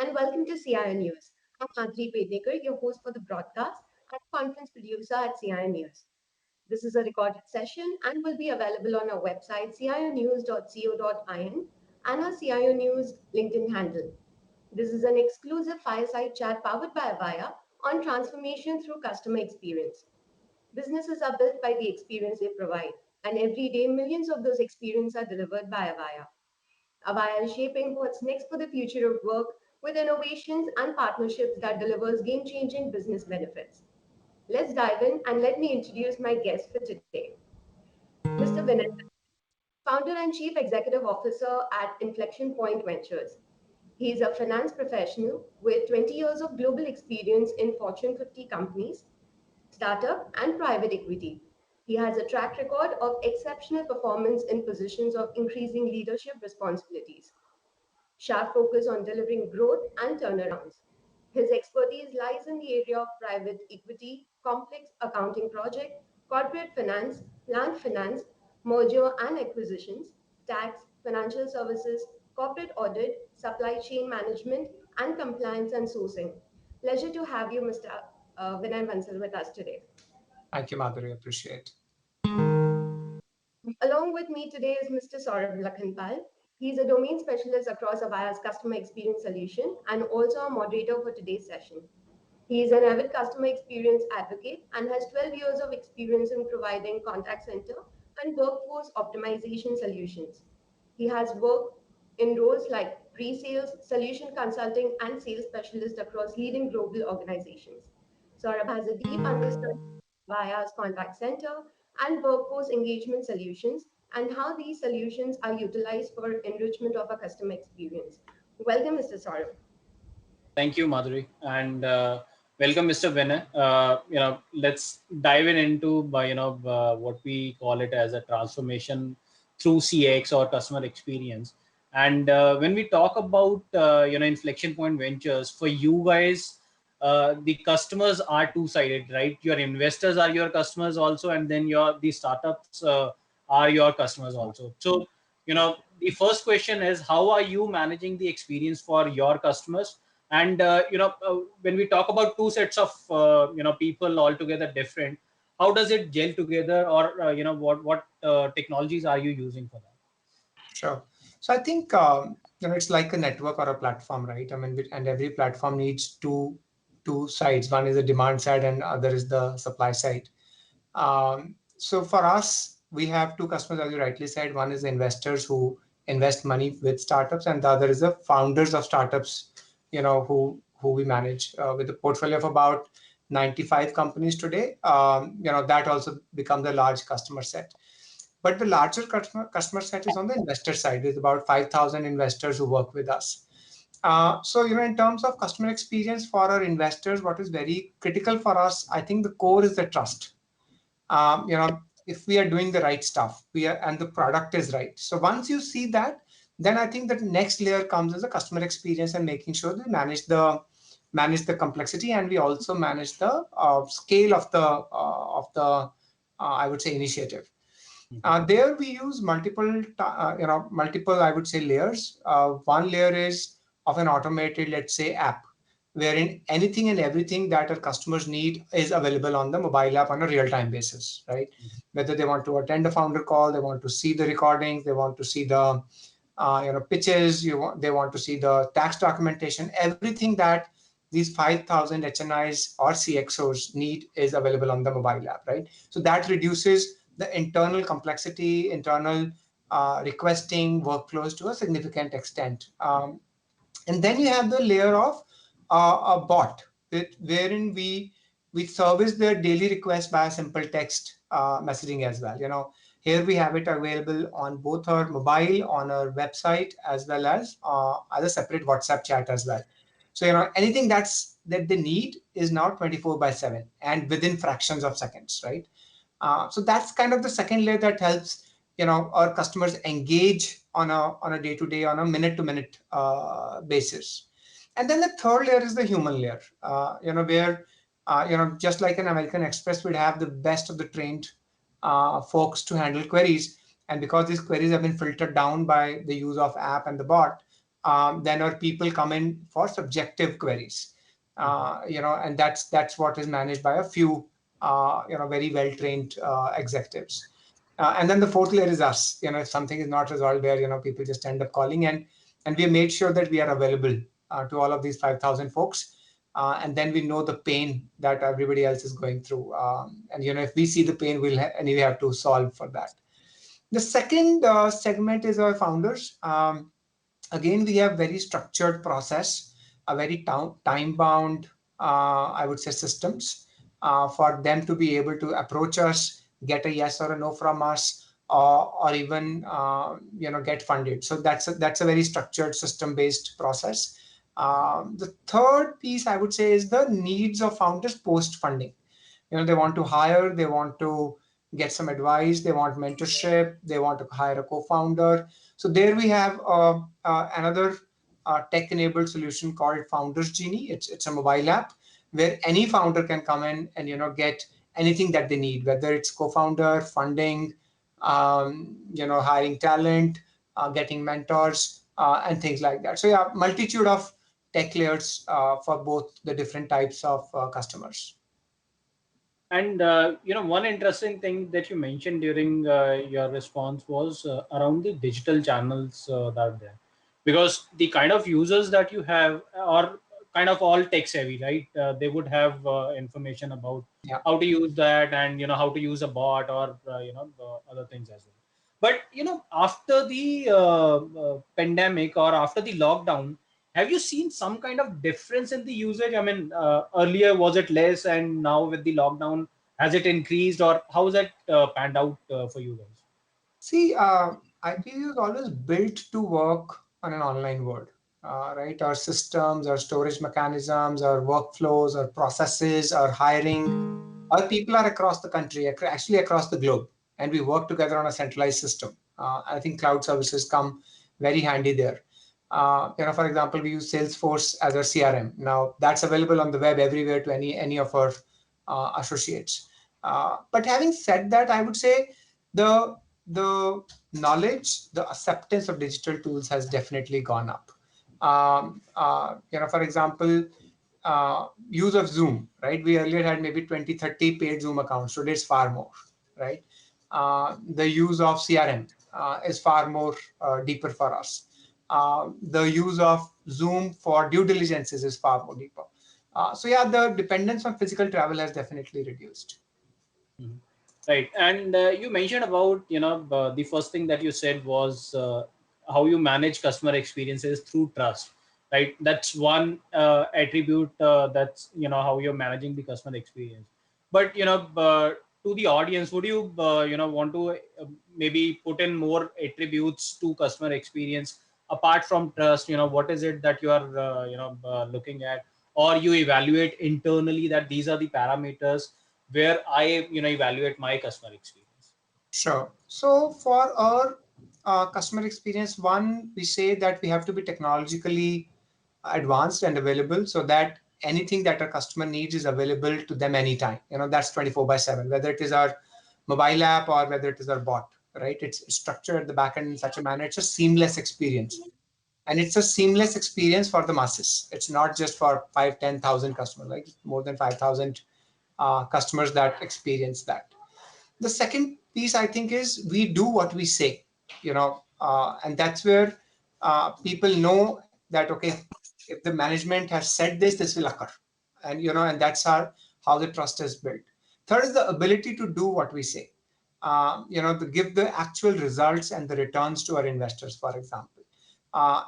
and welcome to CIO News. I'm Madhuri Pednekar, your host for the broadcast and conference producer at CIO News. This is a recorded session and will be available on our website cionews.co.in and our CIO News LinkedIn handle. This is an exclusive fireside chat powered by Avaya on transformation through customer experience. Businesses are built by the experience they provide, and every day millions of those experiences are delivered by Avaya. Avaya is shaping what's next for the future of work with innovations and partnerships that delivers game-changing business benefits. Let's dive in and let me introduce my guest for today, Mr. Vinay, founder and chief executive officer at Inflection Point Ventures. He is a finance professional with 20 years of global experience in Fortune 50 companies, startup, and private equity. He has a track record of exceptional performance in positions of increasing leadership responsibilities, sharp focus on delivering growth and turnarounds. His expertise lies in the area of private equity, complex accounting project, corporate finance, plant finance, merger and acquisitions, tax, financial services, corporate audit, supply chain management, and compliance and sourcing. Pleasure to have you, Mr. Vinay Bansal, with us today. Thank you, Madhuri. Appreciate. Along with me today is Mr. Saurabh Lakhanpal. He's a domain specialist across Avaya's customer experience solution and also a moderator for today's session. He is an avid customer experience advocate and has 12 years of experience in providing contact center and workforce optimization solutions. He has worked in roles like pre-sales, solution consulting, and sales specialist across leading global organizations. Saurabh has a deep understanding of Avaya's contact center and workforce engagement solutions and how these solutions are utilized for enrichment of a customer experience. Welcome, Mr. Saurabh. Thank you, Madhuri, and welcome, Mr. Vinay. Let's dive into what we call it as a transformation through CX or customer experience. And when we talk about Inflection Point Ventures, for you guys, the customers are two-sided, right? Your investors are your customers also, and then the startups are your customers also. So the first question is, how are you managing the experience for your customers? And when we talk about two sets of people altogether different, how does it gel together, or what technologies are you using for that? Sure. So I think it's like a network or a platform, right? I mean, and every platform needs two sides. One is the demand side, and other is the supply side. So for us, we have two customers, as you rightly said. One is the investors who invest money with startups, and the other is the founders of startups, who we manage with a portfolio of about 95 companies today. That also becomes a large customer set. But the larger customer set is on the investor side. There's about 5,000 investors who work with us. So, in terms of customer experience for our investors, what is very critical for us, I think the core is the trust. If we are doing the right stuff, and the product is right. So once you see that, then I think that next layer comes as a customer experience and making sure we manage the complexity, and we also manage the scale of the I would say initiative. There we use multiple I would say layers. One layer is of an automated, let's say, app, wherein anything and everything that our customers need is available on the mobile app on a real-time basis, right? Whether they want to attend a founder call, they want to see the recordings, they want to see the pitches, they want to see the tax documentation, everything that these 5,000 HNIs or CXOs need is available on the mobile app, right? So that reduces the internal complexity, internal requesting workflows to a significant extent. And then you have the layer of a bot, wherein we service their daily request by a simple text messaging as well. Here we have it available on both our mobile, on our website, as well as a separate WhatsApp chat as well. So anything that they need is now 24/7 and within fractions of seconds, right? So that's kind of the second layer that helps our customers engage on a day-to-day, on a minute-to-minute basis. And then the third layer is the human layer, where just like an American Express would have the best of the trained folks to handle queries. And because these queries have been filtered down by the use of app and the bot, then our people come in for subjective queries. And that's what is managed by a few very well trained executives. And then the fourth layer is us. If something is not resolved there, people just end up calling, and we made sure that we are available to all of these 5,000 folks. And then we know the pain that everybody else is going through. And if we see the pain, we'll anyway have to solve for that. The second segment is our founders. Again, we have very structured process, a very time bound, I would say, systems for them to be able to approach us, get a yes or a no from us, or even get funded. So that's a very structured system based process. The third piece I would say is the needs of founders post funding. They want to hire, they want to get some advice, they want mentorship, they want to hire a co-founder. So there we have another tech-enabled solution called Founders Genie. It's a mobile app where any founder can come in and get anything that they need, whether it's co-founder, funding, hiring talent, getting mentors, and things like that. So yeah, multitude of tech layers for both the different types of customers. And one interesting thing that you mentioned during your response was around the digital channels that are there, because the kind of users that you have are kind of all tech savvy, right? They would have information about how to use that, and how to use a bot, or other things as well. But after the pandemic or after the lockdown, have you seen some kind of difference in the usage? I mean, earlier was it less, and now with the lockdown, has it increased, or how has that panned out for you guys? See, IPU is always built to work on an online world, right? Our systems, our storage mechanisms, our workflows, our processes, our hiring, our people are across the country, actually across the globe, and we work together on a centralized system. I think cloud services come very handy there. For example, we use Salesforce as our CRM. Now that's available on the web everywhere to any of our associates. But having said that, I would say the knowledge, the acceptance of digital tools has definitely gone up. For example, use of Zoom, right? We earlier had maybe 20, 30 paid Zoom accounts. Today it's far more, right? The use of CRM is far more deeper for us. The use of Zoom for due diligences is far more deeper. So yeah, the dependence on physical travel has definitely reduced. Mhm. Right. And you mentioned about, the first thing that you said was how you manage customer experiences through trust, right? That's one attribute that's, how you're managing the customer experience. But, to the audience, would you, want to maybe put in more attributes to customer experience apart from trust? What is it that you are, looking at, or you evaluate internally that these are the parameters where I evaluate my customer experience? Sure. So for our customer experience, one, we say that we have to be technologically advanced and available so that anything that our customer needs is available to them anytime. That's 24/7, whether it is our mobile app or whether it is our bot, right? It's structured at the back end in such a manner. It's a seamless experience. And it's a seamless experience for the masses. It's not just for 5, 10,000 customers, like more than 5,000 customers that experience that. The second piece I think is we do what we say, and that's where people know that, okay, if the management has said this, this will occur. And that's how the trust is built. Third is the ability to do what we say, to give the actual results and the returns to our investors, for example.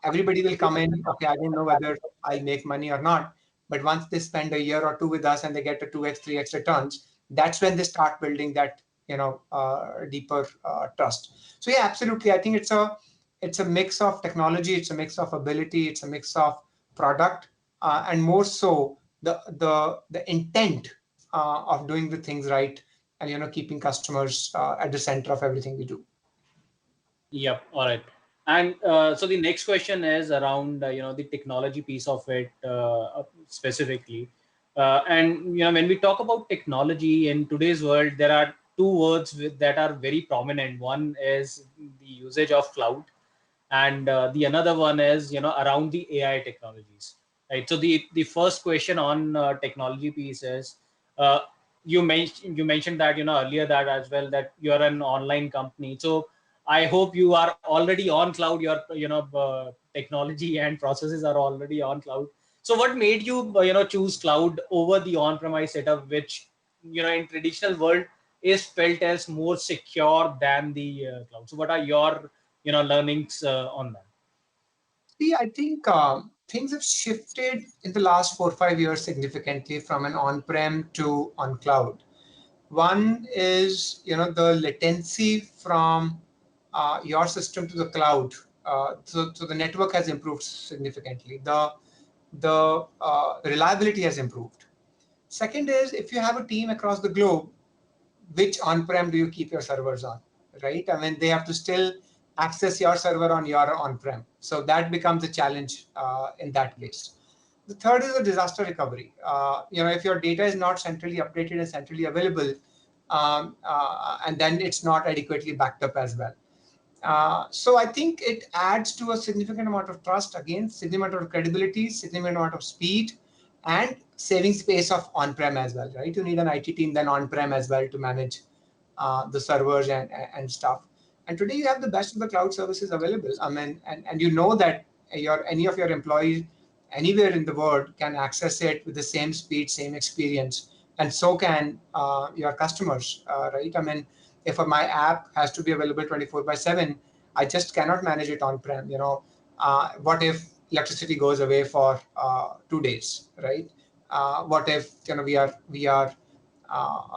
Everybody will come in, okay, I don't know whether I'll make money or not, but once they spend a year or two with us and they get a 2x, 3x returns, that's when they start building that deeper trust. So yeah, absolutely. I think it's a mix of technology, it's a mix of ability, it's a mix of product, and more so the intent of doing the things right, and keeping customers at the center of everything we do. Yep. All right. And so the next question is around the technology piece of it specifically. And when we talk about technology in today's world, there are two words that are very prominent. One is the usage of cloud, and the another one is around the AI technologies, right? So the first question on technology piece is, uh, you mentioned that earlier that as well, that you're an online company. So I hope you are already on cloud. Your technology and processes are already on cloud. So what made you choose cloud over the on-premise setup, which in traditional world is felt as more secure than the cloud? So what are your learnings on that? See, I think things have shifted in the last 4 or 5 years significantly from an on-prem to on cloud. One is, the latency from your system to the cloud. So the network has improved significantly. The reliability has improved. Second is, if you have a team across the globe, which on-prem do you keep your servers on, right? I mean, they have to still access your server on your on-prem. So that becomes a challenge in that case. The third is the disaster recovery. If your data is not centrally updated and centrally available, and then it's not adequately backed up as well. So I think it adds to a significant amount of trust, again, significant amount of credibility, significant amount of speed, and saving space of on-prem as well, right? You need an IT team then on-prem as well to manage the servers and stuff. And today you have the best of the cloud services available. I mean, and you know that any of your employees anywhere in the world can access it with the same speed, same experience, and so can your customers, right? I mean, if my app has to be available 24/7, I just cannot manage it on-prem. What if electricity goes away for 2 days, right? What if we are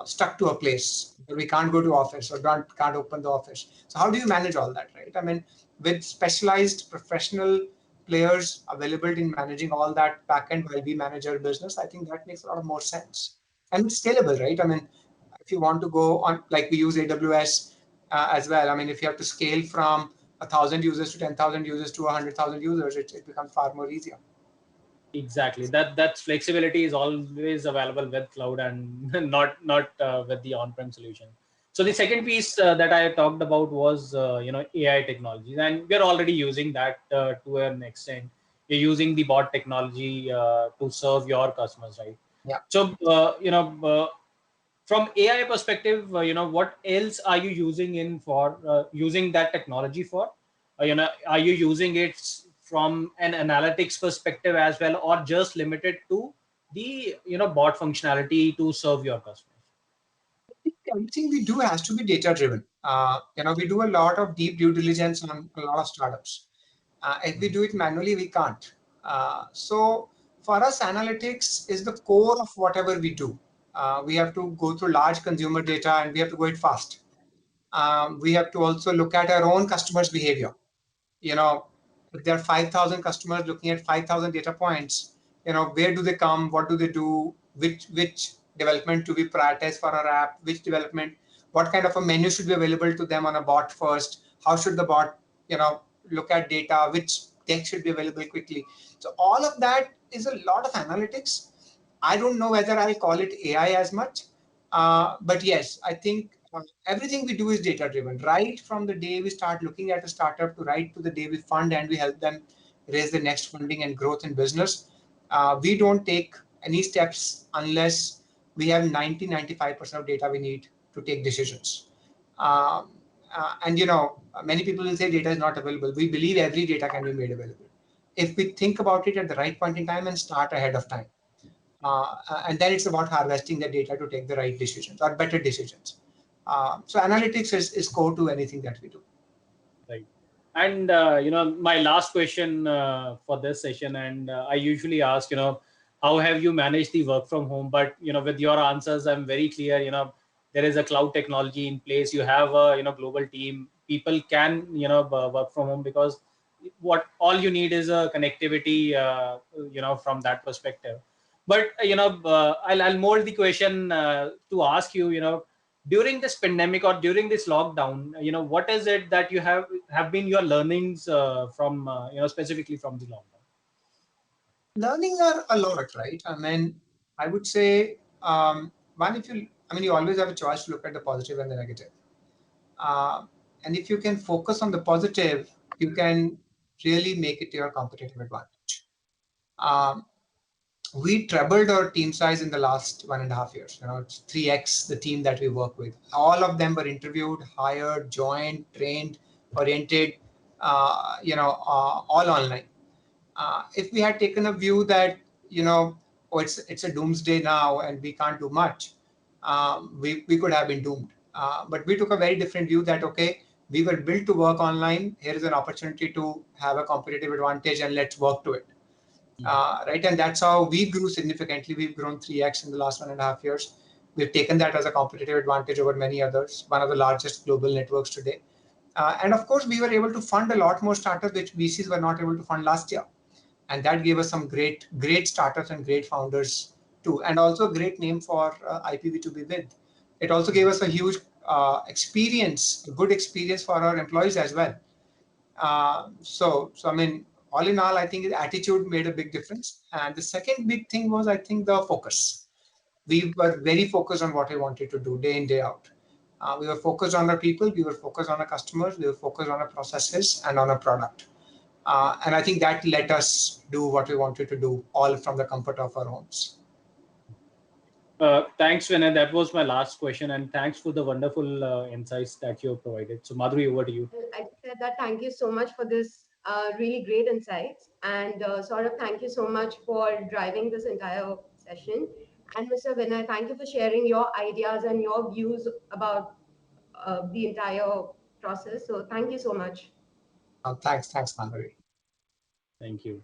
stuck to a place where we can't go to office or can't open the office? So how do you manage all that, right? I mean, with specialized professional players available in managing all that backend while we manage our business, I think that makes a lot of more sense. And it's scalable, right? I mean, if you want to go on, like we use AWS as well. I mean, if you have to scale from 1,000 users to 10,000 users to 100,000 users, it becomes far more easier. Exactly. That flexibility is always available with cloud, and not with the on-prem solution. So the second piece that I talked about was AI technologies, and we're already using that to an extent. You're using the bot technology to serve your customers, right? Yeah. So from AI perspective, what else are you using for using that technology for? Are you using it from an analytics perspective as well, or just limited to the bot functionality to serve your customers? Everything we do has to be data driven. We do a lot of deep due diligence on a lot of startups. If we do it manually, we can't. So for us, analytics is the core of whatever we do. We have to go through large consumer data and we have to go it fast. We have to also look at our own customers' behavior. you know, if there are 5,000 customers looking at 5,000 data points, where do they come? What do they do? Which development to be prioritized for our app? Which development? What kind of a menu should be available to them on a bot first? How should the bot, look at data? Which text should be available quickly? So all of that is a lot of analytics. I don't know whether I'll call it AI as much, but yes, I think everything we do is data driven. Right from the day we start looking at a startup to right to the day we fund and we help them raise the next funding and growth in business, we don't take any steps unless we have 90-95% of data we need to take decisions. And many people will say data is not available. We believe every data can be made available if we think about it at the right point in time and start ahead of time. And then it's about harvesting the data to take the right decisions or better decisions. So analytics is core to anything that we do. Right. And my last question for this session, and I usually ask, how have you managed the work from home? But with your answers, I'm very clear. There is a cloud technology in place. You have a global team. People can work from home, because what all you need is a connectivity. From that perspective. But I'll mold the question to ask you. During this pandemic or during this lockdown, what is it that you have been your learnings from specifically from the lockdown? Learning are a lot, right? I mean, I would say one, you always have a choice to look at the positive and the negative. And if you can focus on the positive, you can really make it your competitive advantage. Um, we trebled our team size in the last 1.5 years. It's 3x the team that we work with. All of them were interviewed, hired, joined, trained, oriented, all online. If we had taken a view that, oh, it's a doomsday now and we can't do much, we could have been doomed. But we took a very different view that, okay, we were built to work online. Here is an opportunity to have a competitive advantage and let's work to it. Right. And that's how we grew significantly. We've grown 3x in the last 1.5 years. We've taken that as a competitive advantage over many others, one of the largest global networks today. And of course, we were able to fund a lot more startups which VCs were not able to fund last year. And that gave us some great startups and great founders too, and also a great name for IPV to be with. It also gave us a huge experience, a good experience for our employees as well. So I mean, all in all, I think the attitude made a big difference. And the second big thing was, I think, the focus. We were very focused on what we wanted to do day in, day out. We were focused on our people, we were focused on our customers, we were focused on our processes and on our product. And I think that let us do what we wanted to do, all from the comfort of our homes. Thanks, Vinay. That was my last question, and thanks for the wonderful insights that you have provided. So, Madhuri, over to you. I said that thank you so much for this really great insights. And Saurabh, thank you so much for driving this entire session. And Mr. Vinay, thank you for sharing your ideas and your views about the entire process. So thank you so much. Thanks, Madhuri. Thank you.